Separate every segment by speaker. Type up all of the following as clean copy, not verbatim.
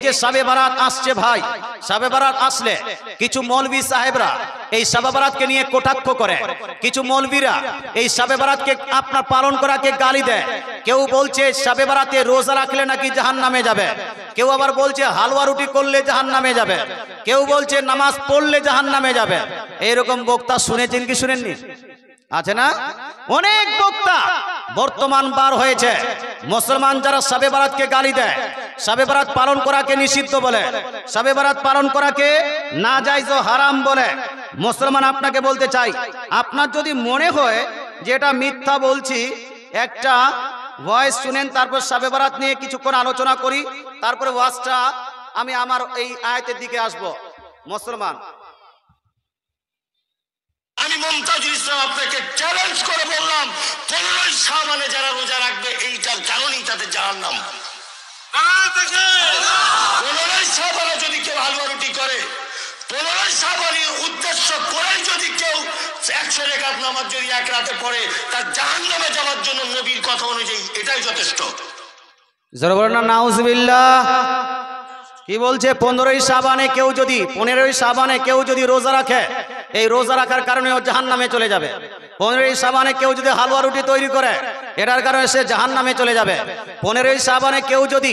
Speaker 1: যে শবে বারাত আসছে ভাই, শবে বারাত আসলে কিছু মৌলভী সাহেবরা এই শবে বারাতকে নিয়ে কটাক্ষ করে, কিছু মৌলভীরা এই শবে বারাতকে আপনার পালন করাকে গালি দেয়। কেউ বলছে শবে বারাতে রোজা রাখলে নাকি জাহান্নামে যাবে, কেউ আবার বলছে হালুয়া রুটি করলে জাহান্নামে যাবে, কেউ বলছে নামাজ পড়লে জাহান্নামে যাবে। এইরকম বক্তা শুনেছেন কি শুনেননি? আছে না অনেক বক্তা বর্তমান বার হয়েছে। মুসলমান যারা শবে বারাতকে গালি দেয়, শবে বারাত পালন করাকে নিষিদ্ধ বলে, শবে বারাত পালন করাকে নাজায়েজ ও হারাম বলে। মুসলমান আপনাকে বলতে চাই, আপনার যদি মনে হয় যে এটা মিথ্যা বলছি, একটা ভয়েস শুনেন, তারপর শবে বারাত নিয়ে কিছুক্ষণ আলোচনা করি, তারপরে ওয়াজটা আমি আমার এই আয়াতের দিকে আসব। মুসলমান,
Speaker 2: আমি মুমতাজুল ইসলাম আপনাকে চ্যালেঞ্জ করে বললাম, 15 শাবানে যারা রোজা রাখবে এইটা জানুনি তাদের জাহান্নাম। 15 শাবানে যদি কেউ হালুয়া রুটি করে, 15 শাবানের উদ্দেশ্য করে যদি কেউ 100 রাকাত নামাজ যদি এক রাতে পড়ে, তার জাহান্নামে যাওয়ার জন্য নবীর কথা অনুযায়ী এটাই যথেষ্ট।
Speaker 1: জোরে বলেন না নাউজুবিল্লাহ। কি বলছে? 15ই শাবানে কেউ যদি 15ই শাবানে কেউ যদি রোজা রাখে, এই রোজা রাখার কারণে ও জাহান্নামে চলে যাবে। 15ই শাবানে কেউ যদি হালুয়া রুটি তৈরি করে, এটার কারণে সে জাহান্নামে চলে যাবে। 15ই শাবানে কেউ যদি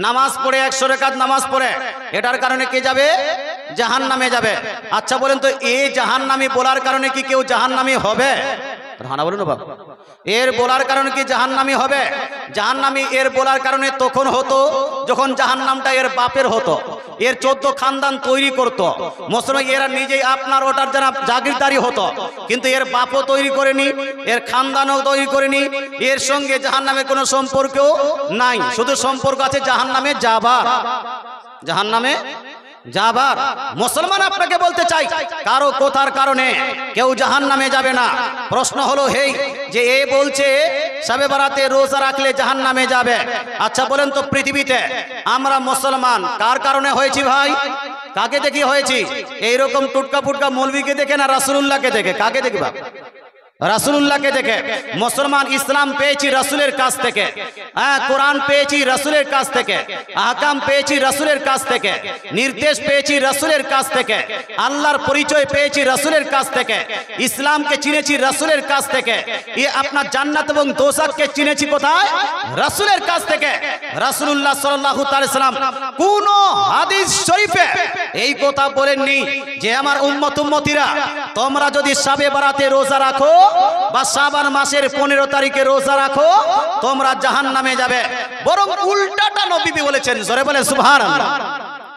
Speaker 1: নামাজ পড়ে 100 রাকাত নামাজ পড়ে, এটার কারণে কে যাবে? জাহান্নামে যাবে। আচ্ছা বলেন তো, এই জাহান্নামী বলার কারণে কি কেউ জাহান্নামী হবে? হানা বলুন বাবা। এর বলার কারণে কি জাহান্নামী হবে? জাহান্নামী এর বলার কারণে তখন হতো যখন জাহান্নামটা এর বাপের হতো, এর 14 খানদান তৈরি করতো। মুসলমান এরা নিজেই আপনার ওটার যারা জাগিরদারি হতো, কিন্তু এর বাপও তৈরি করেনি, এর খানদানও তৈরি করেনি, এর সঙ্গে জাহান্নামের কোনো সম্পর্কও নাই। শুধু সম্পর্ক আছে জাহান্নামে যাবার, জাহান্নামে যাবার। মুসলমান আপনাকে বলতে চাই, কারো কথার কারণে কেউ জাহান্নামে যাবে না। প্রশ্ন হলো হেই যে এ বলছে শবে বারাতে রোজা রাখলে জাহান্নামে যাবে। আচ্ছা বলেন তো, পৃথিবীতে আমরা মুসলমান কার কারণে হয়েছি ভাই? কাকে দেখি হয়েছি? এইরকম টুটকা ফুটকা মৌলভীকে দেখে না রাসূলুল্লাহকে দেখে? কাকে দেখবা? রাসূলুল্লাহকে দেখে। মুসলমান ইসলাম পেয়েছি রাসূলের কাছ থেকে, হ্যাঁ, কোরআন পেয়েছি রাসূলের কাছ থেকে, আহকাম পেয়েছি রাসূলের কাছ থেকে, নির্দেশ পেয়েছি রাসূলের কাছ থেকে, আল্লাহর পরিচয় পেয়েছি রাসূলের কাছ থেকে, ইসলামকে চিনেছি রাসূলের কাছ থেকে, এই আপনার জান্নাত এবং দোজখকে চিনেছি কোথায়? রাসূলের কাছ থেকে। রাসূলুল্লাহ সাল্লাল্লাহু তাআলা সাল্লাম কোন হাদিস শরীফে এই কথা বলেননি যে আমার উম্মত উম্মতিরা তোমরা যদি শবে বারাতে রোজা রাখো বা শাবান মাসের 15 তারিখে রোজা রাখো তোমরা জাহান্নামে যাবে। বরং উল্টাটা নবী বলেছেন। জোরে বলে সুবহানাল্লাহ।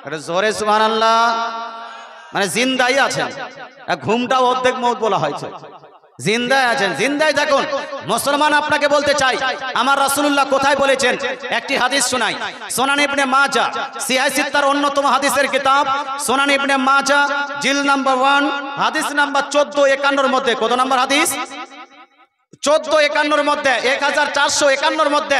Speaker 1: আরে জোরে সুবহানাল্লাহ। মানে জিন্দাই আছেন, ঘুমটাও অর্ধেক মওত বলা হয়েছে, জিন্দায় আছেন, জিন্দায় থাকুন। মুসলমান আপনাকে বলতে চাই, আমার রাসূলুল্লাহ কোথায় বলেছেন? একটি হাদিস শোনাই। সুনান ইবনে মাজাহ সিহাহ সিত্তার অন্যতম হাদিসের কিতাব সুনান ইবনে মাজাহ জিল নাম্বার 1 হাদিস নাম্বার 1451 মধ্যে। কত নম্বর হাদিস? 1451 মধ্যে, 1451 মধ্যে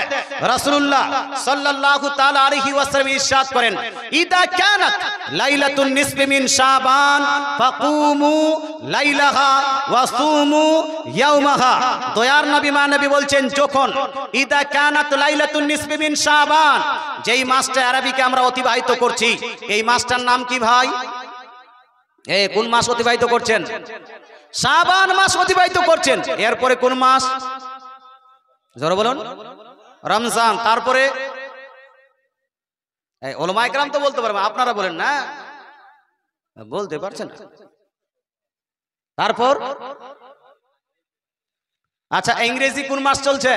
Speaker 1: রাসূলুল্লাহ সাল্লাল্লাহু তাআলা আলাইহি ওয়াসাল্লাম ইরশাদ করেন, ইদা কানাত লাইলাতুন নিসফি মিন শাবান ফাকুমু লাইলাহা ওয়া সুমু ইয়াওমাহা। দয়ার নবী নবী বলছেন, যখন ইদা কানাত লাইলাতুন নিসফি মিন শাবান, যেই মাসটা আরবিকে আমরা অতিবাহিত করছি, এই মাসটার নাম কি ভাই? কোন মাস অতিবাহিত করছেন? শাবান মাস অতিবাহিত করছেন। এরপরে কোন মাস? জোরে বলুন। রমজান। তারপরে উলামায়ে কেরাম তো বলতে পারবেন, আপনারা বলেন না, বলতে পারছেন না। তারপর আচ্ছা, ইংরেজি কোন মাস চলছে?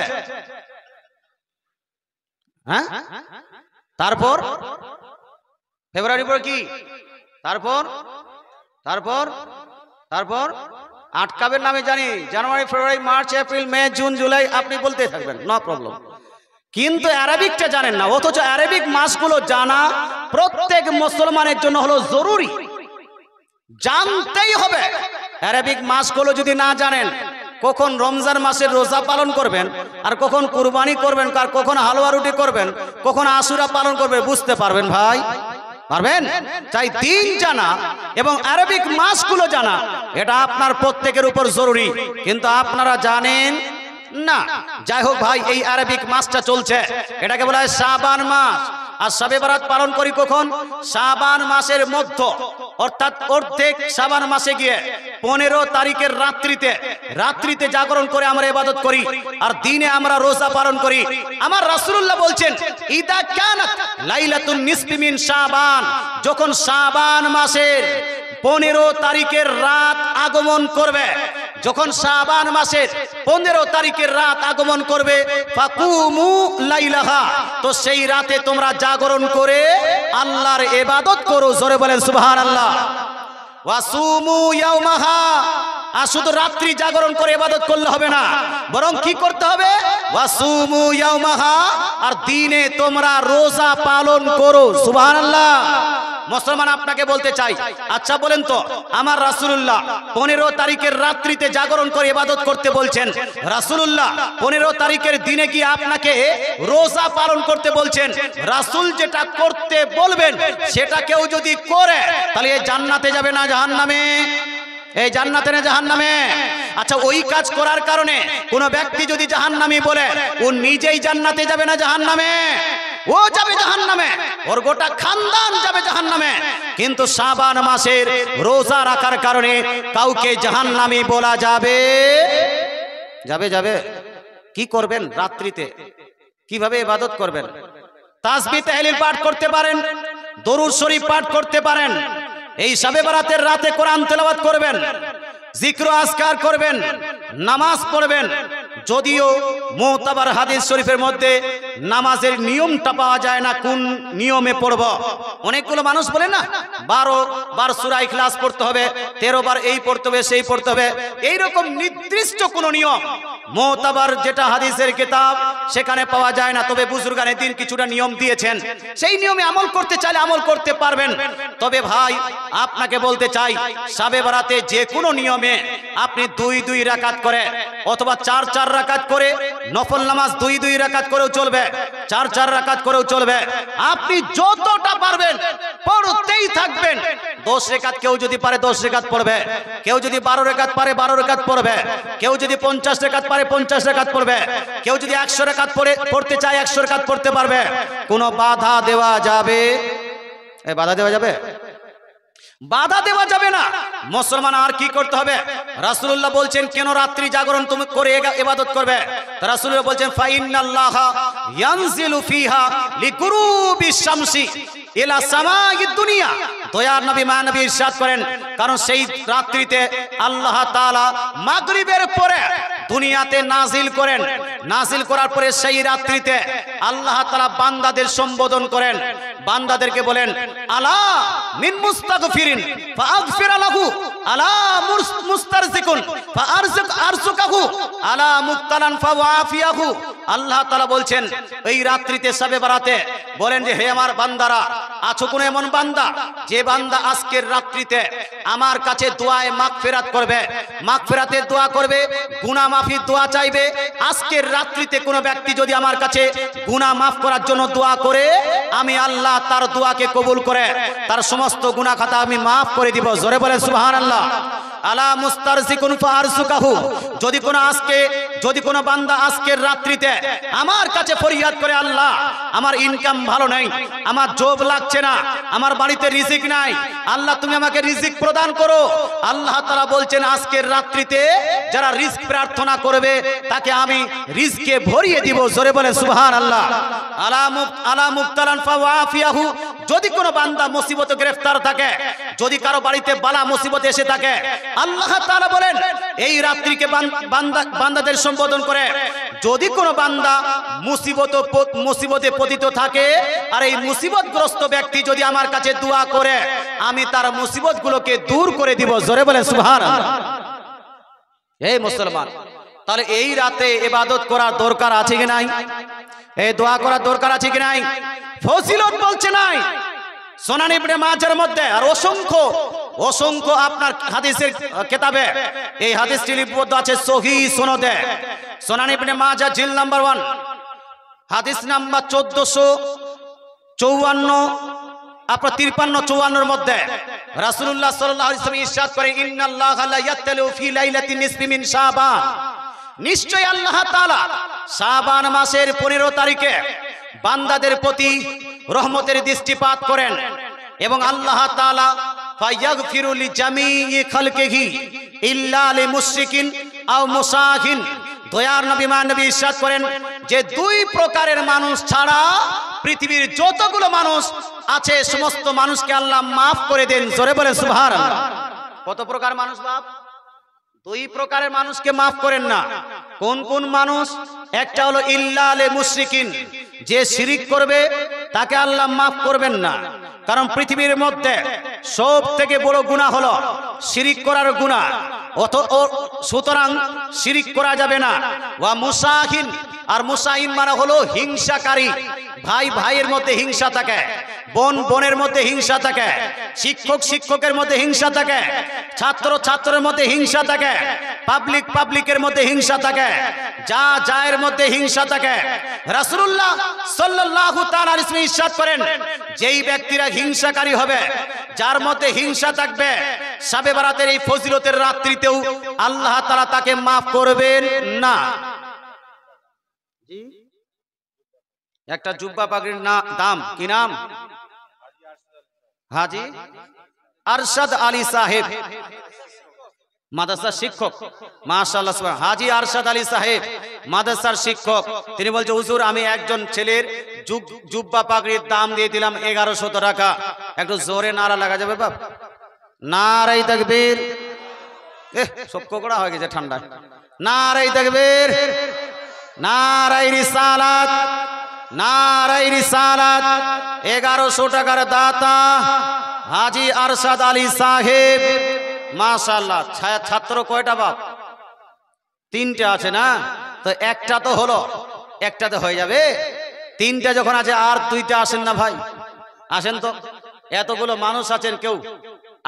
Speaker 1: হ্যাঁ, তারপর ফেব্রুয়ারি পর কি? তারপর তারপর তারপর আটকাবের নামে জানি জানুয়ারি, ফেব্রুয়ারি, মার্চ, এপ্রিল, মে, জুন, জুলাই, আপনি বলতে থাকবেন, নো প্রবলেম। কিন্তু অ্যারাবিকটা জানেন না, অথচ অ্যারাবিক মাসগুলো জানা প্রত্যেক মুসলমানের জন্য হলো জরুরি, জানতেই হবে। অ্যারাবিক মাসগুলো যদি না জানেন, কখন রমজান মাসের রোজা পালন করবেন, আর কখন কুরবানি করবেন, আর কখন হালুয়া রুটি করবেন, কখন আশুরা পালন করবেন, বুঝতে পারবেন ভাই? পারবেন? চাই দিন জানা এবং আরবিক মাসগুলো জানা, এটা আপনার প্রত্যেকের উপর জরুরি। কিন্তু আপনারা জানেন না। যাই হোক ভাই, এই আরবিক মাসটা চলছে, এটাকে বলা হয় শাবান মাস। আর শবে বরাত পালন করি কখন? শাবান মাসের মধ্য, অর্থাৎ অর্ধেক শাবান মাসে গিয়ে 15 তারিখের রাত্রিতে জাগরণ করে আমরা ইবাদত করি, আর দিনে আমরা রোজা পালন করি। আমার রাসূলুল্লাহ বলছেন, ইদা কানাত লাইলাতুন নিসফি মিন শাবান, যখন শাবান মাসের 15 তারিখের রাত আগমন করবে, যখন শাবান মাসের 15 তারিখের রাত আগমন করবে, ফাকুমু লাইলাহা, তো সেই রাতে তোমরা জাগরণ করে আল্লাহর ইবাদত করো। জোরে বলেন সুবহানাল্লাহ। ওয়াসুমু ইয়াওমাহা, আর শুধু রাত্রি জাগরণ করে ইবাদত করলে হবে না, বরং কি করতে হবে? ওয়াসুমু ইয়াওমাহা, আর দিনে তোমরা রোজা পালন করো। সুবহানাল্লাহ। মুসলমান, আপনাকে বলতে চাই, আচ্ছা বলেন তো, আমার রাসূলুল্লাহ 15 তারিখের রাত্রিতে জাগরণ করে ইবাদত করতে বলছেন, রাসূলুল্লাহ 15 তারিখের দিনে কি আপনাকে রোজা পালন করতে বলছেন? রাসূল যেটা করতে বলবেন সেটা কেউ যদি করে, তাহলে এই জান্নাতে যাবে না জাহান্নামে? এই জান্নাতে না জাহান্নামে? আচ্ছা, ওই কাজ করার কারণে কোন ব্যক্তি যদি জাহান্নামী বলে, ও নিজেই জান্নাতে যাবে না জাহান্নামে? ও যাবে জাহান্নামে, ওর গোটা খানদান যাবে জাহান্নামে। কিন্তু শাবান মাসের রোজা রাখার কারণে কাউকে জাহান্নামী বলা যাবে? যাবে। কি করবেন রাত্রিতে? কিভাবে ইবাদত করবেন? তাসবিহ তাহলিল পাঠ করতে পারেন, দরুদ শরীফ পাঠ করতে পারেন, এই শবে বরাতের রাতে কোরআন তেলাওয়াত করবেন, জিক্র আজকার করবেন, নামাজ পড়বেন। যদিও মুতাবার হাদিস শরীফের মধ্যে নামাজের নিয়মটা পাওয়া যায় না, কোন নিয়মে পড়ব। অনেকগুলো মানুষ বলে না, 12 বার সূরা ইখলাস পড়তে হবে, 13 বার এই পড়তে হবে, সেই পড়তে হবে। এইরকম নির্দিষ্ট কোন নিয়ম মুতাবার যেটা হাদিসের কিতাব সেখানে পাওয়া যায় না। তবে বুজুর্গানে দিন কিছুটা নিয়ম দিয়েছেন, সেই নিয়মে আমল করতে চাইলে আমল করতে পারবেন। তবে ভাই, আপনাকে বলতে চাই, শবে বরাতে যে কোনো নিয়মে আপনি 2 রাকাত করে অথবা 4 রাকাত করে, নফল নামাজ 2 রাকাত করেও চলবে, 4 রাকাত করেও চলবে। আপনি যতটা পারবেন পড়তেই থাকবেন। 10 রাকাত কেউ যদি পারে 10 রাকাত পড়বে, কেউ যদি 12 রাকাত পারে 12 রাকাত পড়বে, কেউ যদি 50 রাকাত পারে 50 রাকাত পড়বে, কেউ যদি 100 রাকাত পড়তে চায় 100 রাকাত পড়তে পারবে। কোনো বাধা দেওয়া যাবে? বাধা দেওয়া যাবে? বাধা দেওয়া যাবে না। মুসলমান আর কি করতে হবে? রাসূলুল্লাহ বলছেন, কেন রাত্রি জাগরণ তুমি করে ইবাদত করবে? রাসূলুল্লাহ বলছেন, ফাইন্নাল্লাহা ইয়ানজিলু ফিহা লিকুরুবিশ শামসি ইলা সামাইদ দুনিয়া। দয়ার নবী মানবী ইরশাদ করেন, কারণ সেই রাত্রিতে আল্লাহ তাআলা মাগরিবের পরে দুনিয়াতে নাজিল করেন, নাজিল করার পরে সেই রাত্রিতে আল্লাহ তাআলা বান্দাদের সম্বোধন করেন, বান্দাদেরকে বলেন, আলা মিন মুস্তাগফিরিন ফাগফির লাহু, আলা মুস্তারজিকুন ফারজুকাহু, আলা মুবতালান ফাওয়াফিয়াহু। আল্লাহ তাআলা বলছেন এই রাত্রিতে শবে বরাতে বলেন যে, হে আমার বান্দারা, আছো কোন এমন বান্দা যে বান্দা আজকের রাত্রিতে আমার কাছে দোয়ায় মাগফিরাত করবে, মাগফিরাতের দোয়া করবে, গুনাহ মাফির দোয়া চাইবে। আজকের রাত্রিতে কোন ব্যক্তি যদি আমার কাছে গুনাহ মাফ করার জন্য দোয়া করে, আমি আল্লাহ তার দোয়াকে কবুল করে তার সমস্ত গুনাহ খাতা আমি মাফ করে দিব। জোরে বলেন সুবহানাল্লাহ। আলা মুস্তারজিকুন ফারজুকাহু, যদি কোনো বান্দা আজকের রাত্রিতে আমার কাছে ফরিয়াদ করে, আল্লাহ আমার ইনকাম ভালো নাই, আমার জব লাগছে না, আমার বাড়িতে রিজিক নাই, আল্লাহ তুমি আমাকে রিজিক প্রদান করো। আল্লাহ তাআলা বলছেন, আজকের রাত্রিতে যারা রিজিক প্রার্থনা করবে তাকে আমি রিজিকে ভরিয়ে দিব। জোরে বলেন সুবহানাল্লাহ। আলা মুবতালান ফাওয়াফিয়াহু, যদি কোনো বান্দা মুসিবতে গ্রেফতার থাকে, যদি কারো বাড়িতে বালা মুসিবত এসে থাকে, আল্লাহ তাআলা বলেন এই রাত্রিকে বান্দাদের সম্বোধন করে, যদি কোনো বান্দা মুসিবতে পতিত থাকে আর এই মুসিবতগ্রস্ত ব্যক্তি যদি আমার কাছে দোয়া করে, আমি তার মুসিবতগুলোকে দূর করে দিব। জোরে বলেন সুবহানাল্লাহ। এই মুসলমান, তাহলে এই রাতে ইবাদত করার দরকার আছে কি নাই? এই দোয়া করার দরকার আছে কি নাই? ফজিলত বলছে নাই সুনান ইবনে মাজার মধ্যে, আর অসংখ্য আপনার হাদিসের কিতাবে এই হাদিসটি লিপিবদ্ধ আছে সহিহ সনদে। সুনান ইবনে মাজাহ জিল নাম্বার 1 হাদিস নাম্বার 1454 আপনার 53-54 মধ্যে রাসূলুল্লাহ সাল্লাল্লাহু আলাইহি ওয়াসাল্লাম ইরশাদ করেন, ইন্নাল্লাহা লা ইয়াতালু ফি লাইলাতিন নিসফি মিন শাবান নিশ্চয় আল্লাহ তাআলা শাবান মাসের 15 তারিখে বান্দাদের প্রতি রহমতের দৃষ্টিপাত করেন এবং আল্লাহ তাআলা ফায়াগফিরু লিজামিই খালকিহি ইল্লা লিমুশরিকিন আও মুসাহিন। দয়ার নবী নবী ইরশাদ করেন যে 2 প্রকারের মানুষ ছাড়া পৃথিবীর যতগুলো মানুষ আছে সমস্ত মানুষকে আল্লাহ মাফ করে দেন। জোরে বলেন সুবহানাল্লাহ। কত প্রকার মানুষ বাপ? 2 প্রকারের মানুষকে মাফ করেন না। কোন কোন মানুষ? একটা হলো ইল্লা লিমুশরিকিন, যে শিরিক করবে তাকে আল্লাহ মাফ করবেন না, কারণ পৃথিবীর মধ্যে সব থেকে বড় গুনাহ হলো শিরিক করার গুনাহ, সুতরাং শিরিক করা যাবে না। ওয়া মুসাহিন, আর মুসাহিন মানে হলো হিংসাকারী। ভাই ভাইয়ের মধ্যে হিংসা থাকে, বোন বোনের মধ্যে হিংসা থাকে, শিক্ষক শিক্ষকের মধ্যে হিংসা থাকে, ছাত্র ছাত্রের মধ্যে হিংসা থাকে, পাবলিক পাবলিকের মধ্যে হিংসা থাকে, যা যায়ের মধ্যে হিংসা থাকে। রাসূলুল্লাহ সাল্লাল্লাহু তাআলা আলাইহি ইরশাদ করেন যেই ব্যক্তিরা হিংসাকারী হবে, যার মধ্যে হিংসা থাকবে, শবে বরাতের এই ফজিলতের রাত্রিতেও আল্লাহ তাআলা তাকে মাফ করবেন না। জি, একটা জুব্বা পাগড়ির দাম কি নাম? হাজি আরশাদ আলী সাহেব, মাদ্রাসার শিক্ষক। মাশাআল্লাহ, হাজি আরশাদ আলী সাহেব মাদ্রাসার শিক্ষক। তিনি বলছে হুজুর আমি একজন ছেলের জুব্বা পাগড়ির দাম দিয়ে দিলাম 1100 টাকা। একটু জোরে নারা লাগা যাবে বাপ? নারাই তাকবীর। সব কোকড়া হয়ে গেছে ঠান্ডা। নারাই তাকবীর, নারাই রিসালাত, নারাই রিসালাত। 1100 টাকার দাতা হাজি আরশাদ আলী সাহেব। মাশাআল্লাহ। ছাত্র কয়টা বাপ? 3টে আছে না? তো একটা তো হলো, একটাতে হয়ে যাবে। 3টে যখন আছে আর 2টা আসেন না ভাই? আসেন তো। এতগুলো মানুষ আছেন, কেউ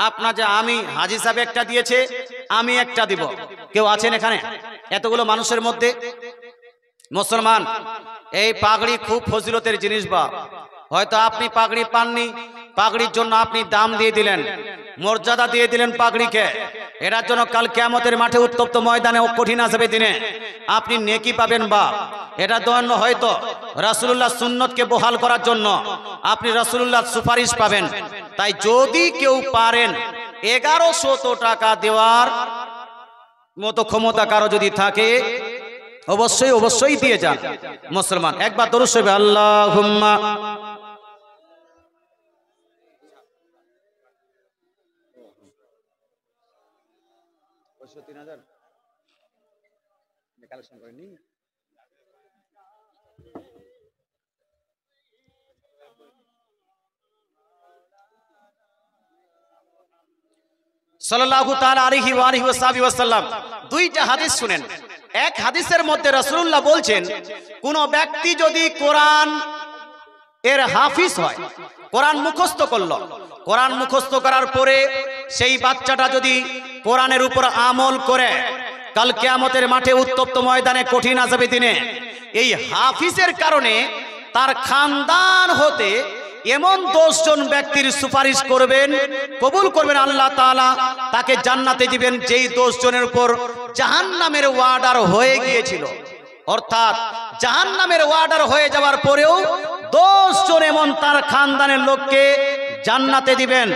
Speaker 1: আপনার যে আমি হাজি সাহেব একটা দিয়েছে, আমি একটা দিব, কেউ আছেন এখানে এতগুলো মানুষের মধ্যে? মুসলমান, এই পাগড়ি খুব ফজিলতের জিনিস বা হয়তো আপনি পাগড়ি পাননি, পাগড়ির জন্য আপনি দাম দিয়ে দিলেন, মর্যাদা দিয়ে দিলেন পাগড়িকে, এটার জন্য কাল কিয়ামতের মাঠে উত্তপ্ত ময়দানে কঠিন আসবে দিনে আপনি নেকি পাবেন। বা এটার জন্য হয়তো রাসূলুল্লাহ সুন্নতকে বহাল করার জন্য আপনি রাসূলুল্লাহ সুপারিশ পাবেন। তাই যদি কেউ পারেন 1100 টাকা দেওয়ার মতো ক্ষমতা কারো যদি থাকে অবশ্যই অবশ্যই দিয়ে যান। মুসলমান, একবার দরুদ শরীফ আল্লাহুম্মা সাল্লাল্লাহু তাআলা আলাইহি ওয়া আলিহি ওয়াসাল্লাম 2টা হাদিস শুনেন। এক হাদিসের মধ্যে রাসূলুল্লাহ বলছেন কোন ব্যক্তি যদি কোরআন এর হাফিজ হয়, কোরআন মুখস্থ করলো, কোরআন মুখস্থ করার পরে সেই বাচ্চাটা যদি কোরআনের উপর আমল করে কাল কিয়ামতের মাঠে উত্তপ্ত ময়দানে কঠিন আযাবে দিনে এই হাফিজের কারণে তার খানদান হতে এমন 10 জন ব্যক্তির সুপারিশ করবেন, কবুল করবেন আল্লাহ তাআলা, তাকে জান্নাতে দিবেন যেই 10 জনের উপর জাহান্নামের ওয়ার্ডার হয়ে গিয়েছিল। অর্থাৎ জাহান্নামের ওয়ার্ডার হয়ে যাওয়ার পরেও 10 জন এমন তার খানদানের লোককে জান্নাতে দিবেন।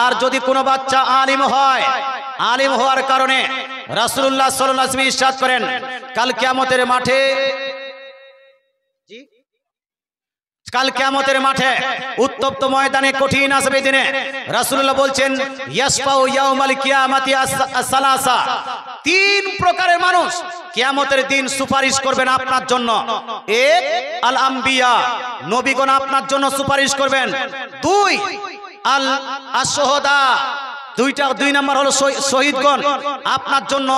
Speaker 1: আর যদি কোনো বাচ্চা আলিম হয়, আলিম হওয়ার কারণে রাসূলুল্লাহ সাল্লাল্লাহু আলাইহি ওয়াসাল্লাম ইরশাদ করেন কাল কিয়ামতের মাঠে, কাল কিয়ামতের মাঠে উত্তপ্ত ময়দানে কঠিন আসবে দিনে রাসূলুল্লাহ বলছেন ইয়াসফাউ ইয়াউমাল কিয়ামাতি সালাসা, 3 প্রকারের মানুষ কিয়ামতের দিন সুপারিশ করবেন আপনার জন্য। এক, আল আম্বিয়া, নবীগণ আপনার জন্য সুপারিশ করবেন। 2, আল আশহাদা, 2 নাম্বার হলো শহীদগণ আপনার জন্য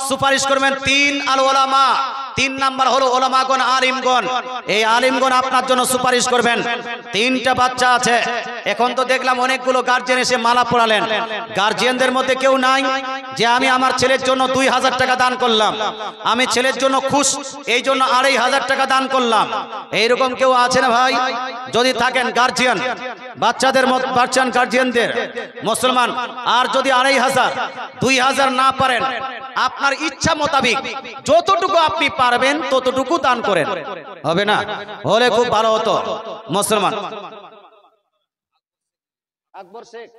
Speaker 1: সুপারিশ করবেন। 3, আল উলামা, 3 নাম্বার হলো উলামাগণ, আলিমগণ, এই আলিমগণ আপনার জন্য সুপারিশ করবেন। 3টা বাচ্চা আছে, এখন তো দেখলাম অনেকগুলো গার্জিয়ান এসে মালা পড়ালেন। গার্জিয়ানদের মধ্যে কেউ নাই যে আমি আমার ছেলের জন্য 2000 টাকা দান করলাম, আমি ছেলের জন্য খুশ এই জন্য 2500 টাকা দান করলাম, এইরকম কেউ আছে না ভাই? যদি থাকেন গার্জিয়ান, বাচ্চাদের গার্জিয়ানদের মুসলমান, আর যদি 2500 2000 না পারেন আপনার ইচ্ছা মোতাবিক যতটুকু আপনি পারবেন ততটুকু দান করেন, হবে না? হলে খুব ভালো হতো। মুসলমান আকবর শেখ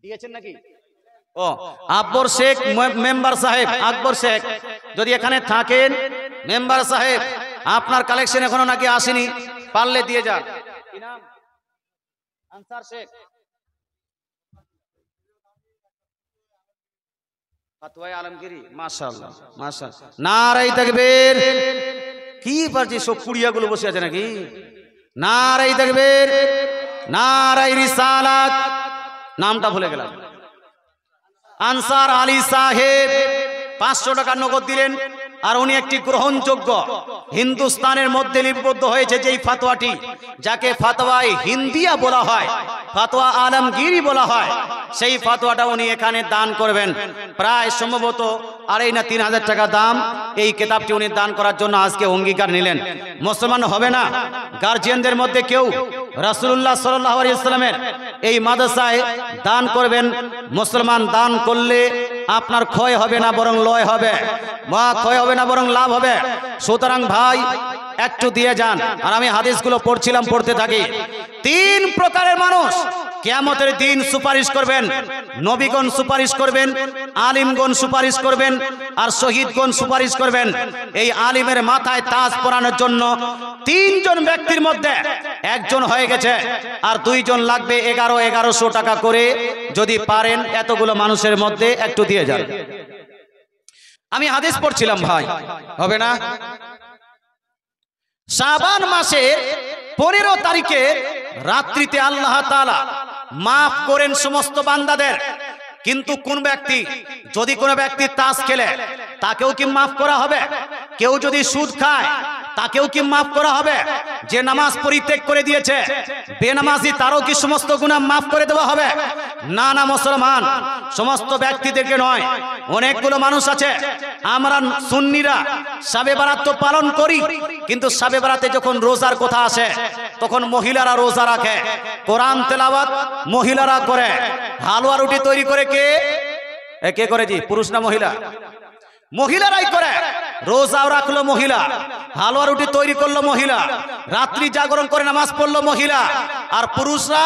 Speaker 1: দিয়েছেন নাকি? ও আকবর শেখ মেম্বার সাহেব, আকবর শেখ যদি এখানে থাকেন, মেম্বার সাহেব আপনার কালেকশন এখনো নাকি আসেনি, পারলে দিয়ে যান। কি নাম? আনসার শেখ, ফাতওয়ায়ে আলমগীরি। মাশাআল্লাহ মাশাআল্লাহ, নারায়ে তাকবীর। কি পারছি সব কুড়িয়াগুলো বসে আছে নাকি? নারায়ে তাকবীর, নারায়ে রিসালাত। নামটা ভুলে গেলাম। আনসার আলী সাহেব 500 টাকা নগদ দিলেন। আর উনি একটি গ্রহণযোগ্য হিন্দুস্তানের মধ্যে লিপিবদ্ধ হয়েছে যেই ফাতোয়াটি, যাকে ফাতোয়ায়ে হিন্দিয়া বলা হয়, ফাতোয়া আলমগীরি বলা হয়, সেই ফাতোয়াটা উনি এখানে দান করবেন। প্রায় সম্ভবত 2.5 না 3,000 টাকা দাম এই কিতাবটি উনি দান করার জন্য আজকে অঙ্গীকার নিলেন। মুসলমান হবে না গার্জিয়ানদের মধ্যে কেউ রাসূলুল্লাহ সাল্লাল্লাহু আলাইহি ওয়াসাল্লামের এই মাদ্রাসায় দান করবেন। মুসলমান দান করলে আপনার ক্ষয় হবে না বরং লয় হবে, বা ক্ষয় হবে না বরং লাভ হবে। সুতরাং ভাই একটু দিয়ে যান। আর আমি হাদিসগুলো পড়ছিলাম, পড়তে থাকি। 3 প্রকারের মানুষ কিয়ামতের দিন সুপারিশ করবেন। নবীগণ সুপারিশ করবেন, আলিমগণ সুপারিশ করবেন, আর শহীদগণ সুপারিশ করবেন। এই আলিমের মাথায় তাজ পরানোর জন্য 3 জন ব্যক্তির মধ্যে একজন হয়ে গেছে, আর 2 জন লাগবে। 1100 টাকা করে যদি পারেন এতগুলো মানুষের মধ্যে একটু দিয়ে যান। আমি হাদিস পড়ছিলাম ভাই, হবে না? শাবান মাসের 15 তারিখে রাত্রিতে আল্লাহ তাআলা মাফ করেন সমস্ত বান্দাদের। কিন্তু কোন ব্যক্তি, যদি কোনো ব্যক্তি তাস খেলে তাকেও কি মাফ করা হবে? কেউ যদি সুদ খায় তাকেও কি মাফ করা হবে? যে নামাজ পরিত্যাগ করে দিয়েছে বেনামাজি, তারও কি সমস্ত গুনাহ মাফ করে দেওয়া হবে? না না মুসলমান, সমস্ত ব্যক্তিদেরকে নয়। অনেকগুলো মানুষ আছে, আমরা সুন্নিরা শাবে বারাত তো পালন করি, কিন্তু শাবে বারাতে যখন রোজার কথা আসে তখন মহিলারা রোজা রাখে, কোরআন তেলাওয়াত মহিলারা করে। হালুয়া রুটি তৈরি করে কে করে? জি, পুরুষ না মহিলা? মহিলারাই করে। রোজাও রাখলো মহিলা, হালুয়া রুটি তৈরি করলো মহিলা, রাত্রি জাগরণ করে নামাজ পড়লো মহিলা। আর পুরুষরা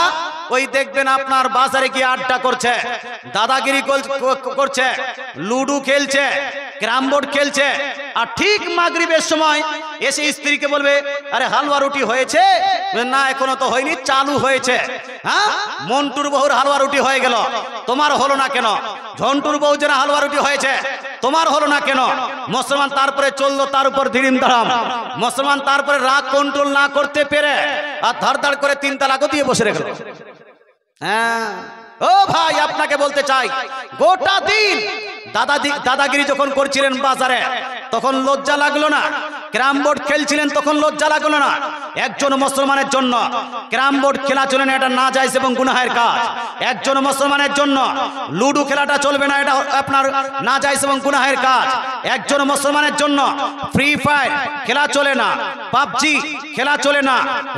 Speaker 1: ওই দেখবেন আপনার বাজারে গিয়ে আড্ডা করছে, দাদাগিরি করছে, লুডু খেলছে, ক্যারাম বোর্ড খেলছে। আর ঠিক মাগরিবের সময় এসে স্ত্রীকে বলবে, আরে হালুয়া রুটি হয়েছে? না এখনো তো হয়নি, চালু হয়েছে। হ্যাঁ, মন্টুর বহুর হালুয়া রুটি হয়ে গেল, তোমার হলো না কেন? ঝন্টুর বউ যেন হালুয়া রুটি হয়েছে, তোমার হলো না কেন? মুসলমান তারপরে চললো তার উপর ধিরিম ধারাম। মুসলমান তারপরে রাগ কন্ট্রোল না করতে পেরে আর ধার ধার করে 3 তালাকও দিয়ে বসে রেখে। হ্যাঁ ও ভাই, আপনাকে বলতে চাই, গোটা দিন দাদাগিরি যখন করছিলেন বাজারে তখন লজ্জা লাগলো না? ক্যারাম বোর্ড খেলছিলেন তখন লজ্জা লাগলো না? একজন মুসলমানের জন্য ক্যারাম বোর্ড খেলা চলে না, এটা নাজায়েজ এবং গুনাহের কাজ। একজন মুসলমানের জন্য লুডো খেলাটা চলবে না, এটা আপনার নাজায়েজ এবং গুনাহের কাজ। একজন মুসলমানের জন্য ফ্রি ফায়ার খেলা চলে না, পাবজি খেলা চলে না,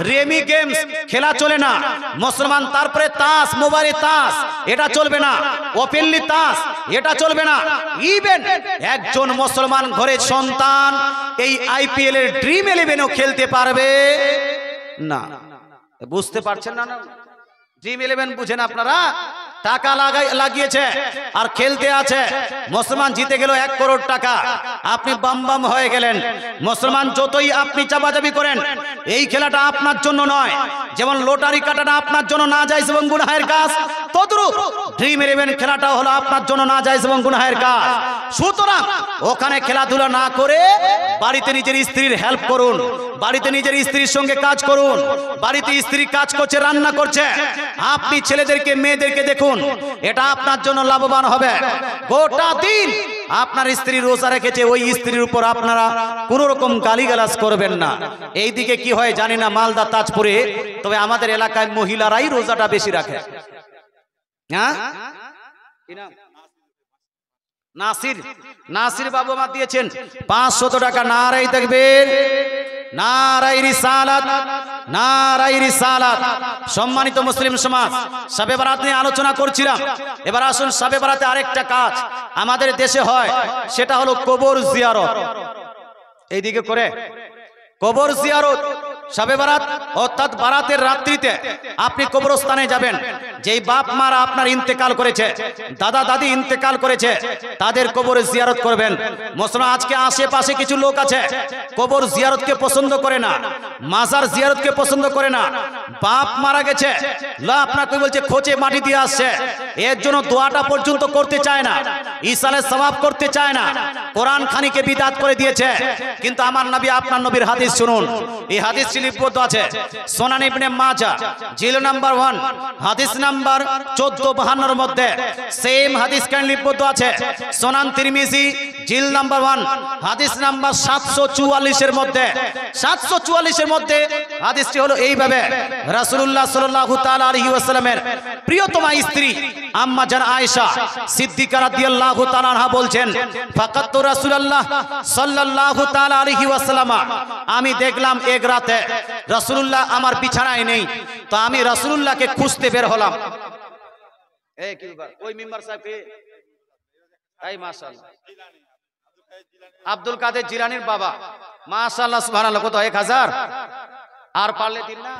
Speaker 1: রেমি গেমস খেলা চলে না। মুসলমান তারপরে তাস, মোবাইলে তাস, এটা চলবে না। ওপেনলি তাস, এটা চলবে না। ইভেন একজন মুসলমান ঘরের সন্তান এই আইপিএল এর ড্রিম 11ও খেলতে পারবে না। বুঝতে পারছেন না? ড্রিম 11 বুঝেন আপনারা? টাকা লাগিয়েছে আর খেলতে আছে। মুসলমান জিতে গেল 1 কোটি টাকা, আপনি বাম বাম হয়ে গেলেন। মুসলমান যতই আপনি চাপাচাপি করেন, এই খেলাটা আপনার জন্য নয়। যেমন লটারি কাটাটা আপনার জন্য নাজায়েজ এবং গুনাহের কাজ, তদ্রূপ ড্রিম 11 খেলাটাও হলো আপনার জন্য নাজায়েজ এবং গুনাহের কাজ। সুতরাং ওখানে খেলাধুলা না করে বাড়িতে নিজের স্ত্রীর হেল্প করুন, বাড়িতে নিজের স্ত্রীর সঙ্গে কাজ করুন। বাড়িতে স্ত্রী কাজ করছে, রান্না করছে, আপনি ছেলেদেরকে মেয়েদেরকে দেখুন, এটা আপনার জন্য লাভবান হবে। গোটা দিন আপনার স্ত্রী রোজা রেখেছে, ওই স্ত্রীর উপর আপনারা কোন রকম গালিগালাজ করবেন না। এইদিকে কি হয় জানি না, মালদা তাজপুরে, তবে আমাদের এলাকায় মহিলারাই রোজাটা বেশি রাখে। হ্যাঁ, নাসির নাসির বাবু আমার দিয়েছেন 500 টাকা। নারাই তাকবীর, নারাই রিসালাত, নারাই রিসালাত। সম্মানিত মুসলিম সমাজ, শবে বরাত নিয়ে আলোচনা করছিলাম। এবার আসুন, শবে বরাতে আরেকটা কাজ আমাদের দেশে হয়, সেটা হলো কবর জিয়ারত। এইদিকে করে কবর জিয়ারত। শবে বরাত অর্থাৎ বারাতের রাত্রিতে আপনি কবরস্থানে যাবেন। যেই বাপ মারা আপনার ইন্তেকাল করেছে, দাদা দাদি ইন্তেকাল করেছে, তাদের কবরে জিয়ারত করবেন। মুসলমান আজকে আশেপাশে কিছু লোক আছে কবর জিয়ারতকে পছন্দ করে না, মাজার জিয়ারতকে পছন্দ করে না। বাপ মারা গেছে, লা আপনাকে বলছে খোঁচে মাটি দিয়ে আসছে, এর জন্য দোয়াটা পর্যন্ত করতে চায় না, ইসালে সওয়াব করতে চায় না, কোরআন খানিকে বিদআত করে দিয়েছে। কিন্তু আমার নবী, আপনার নবীর হাদিস শুনুন। এই হাদিস লিপিবদ্ধ আছে সুনান ইবনে মাজাহ জিল নাম্বার 1 হাদিস নাম্বার 1452 এর মধ্যে। সেম হাদিস কান লিপিবদ্ধ আছে সুনান তিরমিজি জিল নাম্বার 1 হাদিস নাম্বার 744 এর মধ্যে। 744 এর মধ্যে হাদিসটি হলো এইভাবে, রাসূলুল্লাহ সাল্লাল্লাহু তাআলা আলাইহি ওয়াসাল্লামের প্রিয়তমা স্ত্রী আম্মা জান আয়েশা সিদ্দিকা রাদিয়াল্লাহু তাআলা আনহা বলছেন, ফাকাতু রাসূলুল্লাহ সাল্লাল্লাহু তাআলা আলাইহি ওয়াসাল্লাম, আমি দেখলাম এক রাতে রাসূলুল্লাহ আমার বিছানায় নেই, তো আমি রাসূলুল্লাহকে খুঁজতে বের হলাম। এই কি ব্যাপার, ওই মেম্বার সাহেব কে? এই মাশাআল্লাহ, আব্দুল কাদের জিলানীর বাবা। মাশাআল্লাহ, সুবহানাল্লাহ। কত? 1000 আর পারলে দিন না।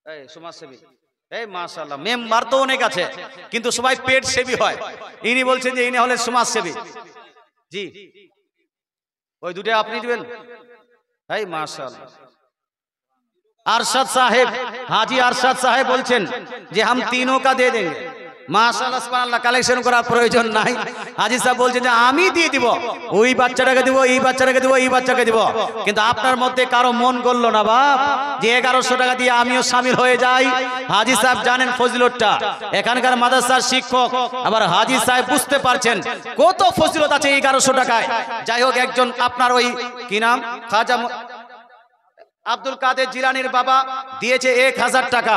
Speaker 1: এই সমাজসেবী, এই মাশাআল্লাহ, মেম্বার তো অনেক আছে, কিন্তু সবাই পেট সেবী হয়। ইনি বলছেন যে ইনি হলেন সমাজসেবী। জি, ওই দুটো আপনি দিবেন। এই মাশাআল্লাহ। अरशद साहेब, हाजी अरशद साहेब बोलছেন যে हम तीनों का दे देंगे। মাশাআল্লাহ, সুবহানাল্লাহ। কালেকশন করার প্রয়োজন নাই। হাজি সাহেব বলছেন যে আমি দিয়ে দিব, ওই বাচ্চাটাকে দিব, এই বাচ্চাটাকে দিব, এই বাচ্চাকে দিব। কিন্তু আপনার মধ্যে কারো মন গলল না বাপ যে 1100 টাকা দিয়ে আমিও শামিল হয়ে যাই। হাজি সাহেব জানেন ফজিলতটা, এখানকার মাদ্রাসার শিক্ষক। আবার হাজি সাহেব বুঝতে পারছেন কত ফজিলত আছে 1100 টাকায়। যাই হোক, একজন আপনার ওই কি নাম, খাজা আব্দুল কাদের জিলানীর বাবা দিয়েছে 1000 টাকা।